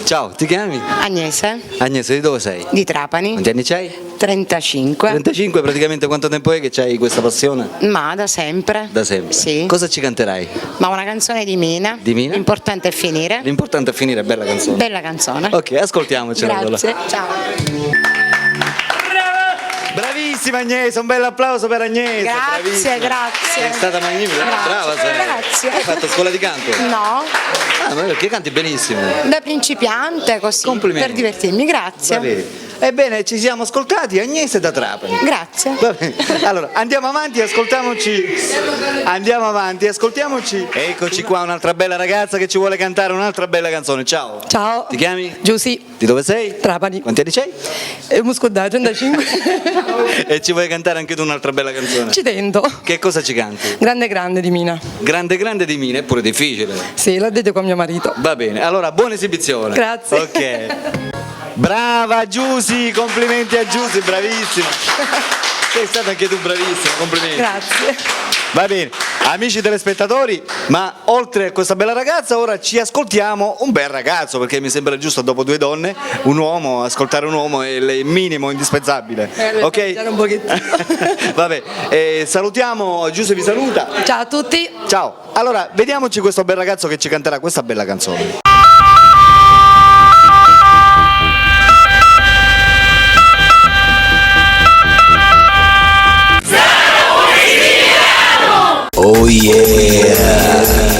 Ciao, ti chiami? Agnese, Agnese, di dove sei? di Trapani, Quanti anni c'hai? 35, 35, praticamente quanto tempo è che c'hai questa passione? ma da sempre. Da sempre. Sì. Cosa ci canterai? Ma una canzone di Mina. Di Mina? L'importante è finire. L'importante è finire, bella canzone. Bella canzone. Ok, ascoltiamocela allora. Grazie. Ciao. Bravissima Agnese, un bel applauso per Agnese. Grazie, bravissima. grazie. È stata magnifica, Grazie, brava sei. grazie. Hai fatto scuola di canto? No, Ah, ma perché canti benissimo. da principiante così. Complimenti. Per divertirmi, grazie. Va bene. Ebbene, ci siamo ascoltati, Agnese da Trapani. Grazie. Va bene. Allora, andiamo avanti, ascoltiamoci. Andiamo avanti, ascoltiamoci. Eccoci qua, un'altra bella ragazza che ci vuole cantare un'altra bella canzone. Ciao. Ciao. Ti chiami? Giusy, Di dove sei? Trapani. Quanti anni c'hai? Muscodà, 35. E ci vuoi cantare anche tu un'altra bella canzone? Ci tento. Che cosa ci canti? Grande grande di Mina. Grande grande di Mina, è pure difficile. Sì, l'ho detto con mio marito. Va bene, allora buona esibizione. Grazie. Ok. Brava Giusy, complimenti a Giusy, bravissima. Sei stata anche tu bravissima, complimenti. Grazie. Va bene, amici telespettatori, ma oltre a questa bella ragazza ora ci ascoltiamo un bel ragazzo, perché mi sembra giusto dopo due donne, un uomo, ascoltare un uomo è il minimo indispensabile. Ok? Un pochettino. Vabbè, salutiamo, Giusy vi saluta. Ciao a tutti. Ciao, allora vediamoci questo bel ragazzo che ci canterà questa bella canzone. Oh yeah!